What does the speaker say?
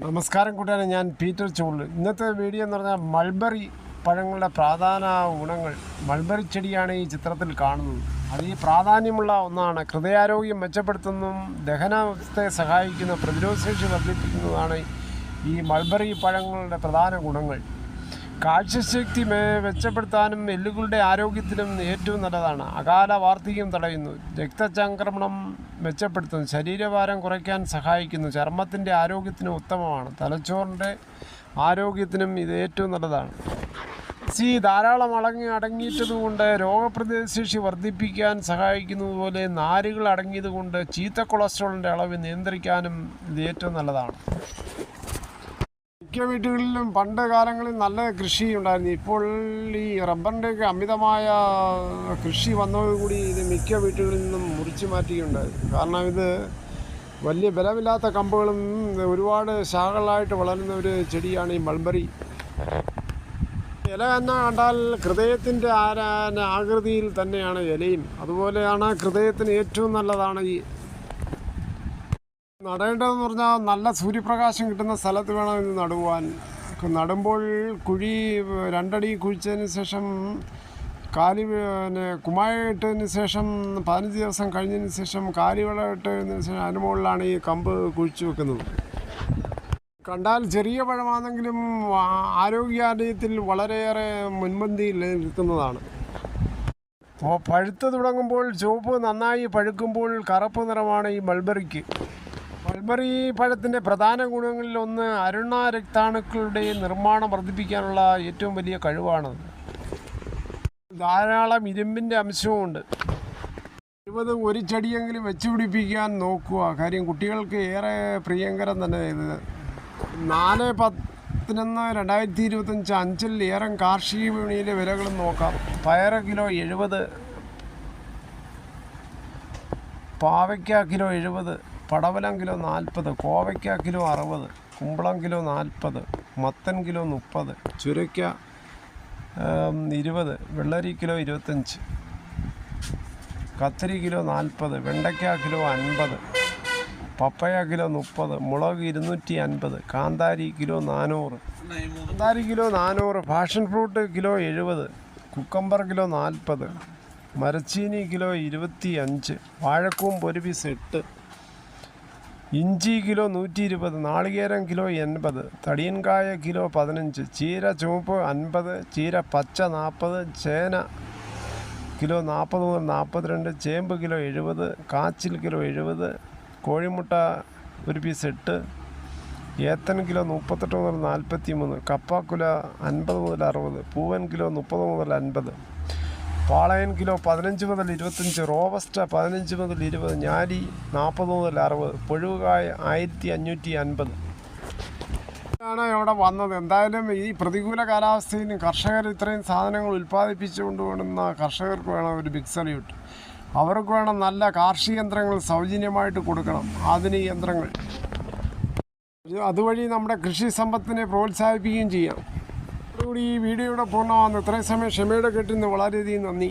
നമസ്കാരം കൂട്ടുകാരെ, ഞാൻ പീറ്റർ ചോള്. ഇന്നത്തെ വീഡിയോ എന്ന് പറഞ്ഞാൽ മൾബറി പഴങ്ങളുടെ പ്രധാന ഗുണങ്ങൾ. മൾബറി ചെടിയാണ് ഈ ചിത്രത്തിൽ കാണുന്നത്. അത് ഈ പ്രാധാന്യമുള്ള ഒന്നാണ്. ഹൃദയാരോഗ്യം മെച്ചപ്പെടുത്തുന്നതും ദഹനത്തെ സഹായിക്കുന്ന പ്രതിരോധശേഷി വർദ്ധിപ്പിക്കുന്നതാണ് ഈ മൾബറി പഴങ്ങളുടെ പ്രധാന ഗുണങ്ങൾ. കാഴ്ചശക്തി മെച്ചപ്പെടുത്താനും എല്ലുകളുടെ ആരോഗ്യത്തിനും ഏറ്റവും നല്ലതാണ്. അകാല വാർദ്ധക്യം തടയുന്നു, രക്തചംക്രമണം മെച്ചപ്പെടുത്തുന്നു, ശരീരഭാരം കുറയ്ക്കാൻ സഹായിക്കുന്നു, ചർമ്മത്തിൻ്റെ ആരോഗ്യത്തിനും ഉത്തമമാണ്, തലച്ചോറിൻ്റെ ആരോഗ്യത്തിനും ഇത് ഏറ്റവും നല്ലതാണ്. ധാരാളം അടങ്ങിയിട്ടതുകൊണ്ട് രോഗപ്രതിരോധശേഷി വർദ്ധിപ്പിക്കാൻ സഹായിക്കുന്നതുപോലെ നാരുകൾ അടങ്ങിയതുകൊണ്ട് ചീത്ത കൊളസ്ട്രോളിൻ്റെ അളവ് നിയന്ത്രിക്കാനും ഇത് ഏറ്റവും നല്ലതാണ്. മിക്ക വീടുകളിലും പണ്ട് കാലങ്ങളിൽ നല്ല കൃഷി ഉണ്ടായിരുന്നു. ഇപ്പോൾ ഈ റബ്ബറിൻ്റെയൊക്കെ അമിതമായ കൃഷി വന്നതോടുകൂടി ഇത് മിക്ക വീട്ടുകളിൽ നിന്നും മുറിച്ചു മാറ്റുകയുണ്ടായിരുന്നു. കാരണം ഇത് വലിയ ബലമില്ലാത്ത കമ്പുകളും ഒരുപാട് ശാഖകളായിട്ട് വളരുന്ന ഒരു ചെടിയാണ് ഈ മൾബറി. ഇല തന്നെ കണ്ടാൽ ഹൃദയത്തിൻ്റെ ആകൃതിയിൽ തന്നെയാണ് ഇലയും. അതുപോലെയാണ് ഹൃദയത്തിന് ഏറ്റവും നല്ലതാണ് ഈ നടേണ്ടതെന്ന് പറഞ്ഞാൽ നല്ല സൂര്യപ്രകാശം കിട്ടുന്ന സ്ഥലത്ത് വേണം ഇത് നടുവാൻ. നടുമ്പോൾ കുഴി 2 അടി കുഴിച്ചതിന് ശേഷം കുമ്മായ ഇട്ടതിന് ശേഷം 15 ദിവസം കഴിഞ്ഞതിന് ശേഷം കാലിവളം ഇട്ടതിന് ശേഷം അതിന് മുകളിലാണ് ഈ കമ്പ് കുഴിച്ചു വെക്കുന്നത്. കണ്ടാൽ ചെറിയ പഴമാണെങ്കിലും ആരോഗ്യാലയത്തിൽ വളരെയേറെ മുൻപന്തിയിൽ നിൽക്കുന്നതാണ്. പഴുത്ത് തുടങ്ങുമ്പോൾ ചുവപ്പ്, നന്നായി പഴുക്കുമ്പോൾ കറുപ്പ് നിറമാണ് ഈ മൾബറിക്ക്. മൾബറി പഴത്തിൻ്റെ പ്രധാന ഗുണങ്ങളിൽ ഒന്ന് അരുണ രക്താണുക്കളുടെ നിർമ്മാണം വർദ്ധിപ്പിക്കാനുള്ള ഏറ്റവും വലിയ കഴിവാണ്. ധാരാളം ഇരുമ്പിൻ്റെ അംശവുമുണ്ട്. 20 ചെടിയെങ്കിലും വെച്ച് പിടിപ്പിക്കാൻ നോക്കുക. കാര്യം കുട്ടികൾക്ക് ഏറെ പ്രിയങ്കരം തന്നെ ഇത്. 4/11/2025 അഞ്ചൽ ഏറെ കാർഷിക വിപണിയിലെ വിലകളും നോക്കാം. പയർ കിലോ 70, പാവയ്ക്ക കിലോ 70, പടവലം കിലോ 40, കോവയ്ക്ക കിലോ 60, കുമ്പളം കിലോ 40, മത്തൻ കിലോ 30, ചുരയ്ക്ക 20, വെള്ളരി കിലോ 25, കത്തിരി കിലോ 40, വെണ്ടയ്ക്ക കിലോ 50, പപ്പയ കിലോ 30, മുളക് 250, കാന്താരി kilo 400, passion fruit kilo 70, cucumber kilo 40, മരച്ചീനി കിലോ 25, വാഴക്കൂമ്പ് ഒരു പീസ് 8, ഇഞ്ചി കിലോ 120, നാളികേരം കിലോ 80, തടിയൻകായ കിലോ 15, ചീര ചുവപ്പ് 50, ചീര പച്ച 40, ചേന കിലോ 40 മുതൽ 42, ചേമ്പ് കിലോ 70, കാച്ചിൽ കിലോ 70, കോഴിമുട്ട ഒരു പീസ് 8, ഏത്തൻ കിലോ 38 മുതൽ 43, കപ്പാക്കുല 50 മുതൽ 60, പൂവൻ കിലോ 30 മുതൽ 50, പാളയൻ കിലോ 15 മുതൽ 25, റോബസ്റ്റ 15 മുതൽ 20, ഞാലി 40 മുതൽ 60, പൊഴുകായ 1550 ആണ് ഇവിടെ വന്നത്. എന്തായാലും ഈ പ്രതികൂല കാലാവസ്ഥയിലും കർഷകർ ഇത്രയും സാധനങ്ങൾ ഉൽപ്പാദിപ്പിച്ചുകൊണ്ടുപോകുന്ന കർഷകർക്ക് വേണം ഒരു ബിഗ് സല്യൂട്ട്. അവർക്ക് വേണം നല്ല കാർഷിക യന്ത്രങ്ങൾ സൗജന്യമായിട്ട് കൊടുക്കണം, ആധുനിക യന്ത്രങ്ങൾ. അതുവഴി നമ്മുടെ കൃഷി സമ്പത്തിനെ പ്രോത്സാഹിപ്പിക്കുകയും ചെയ്യാം. ഈ വീഡിയോയുടെ പൂർണ്ണമാകുന്നു. ഇത്രയും സമയം ക്ഷമയുടെ കേട്ടിരുന്നു വളരെയധികം നന്ദി.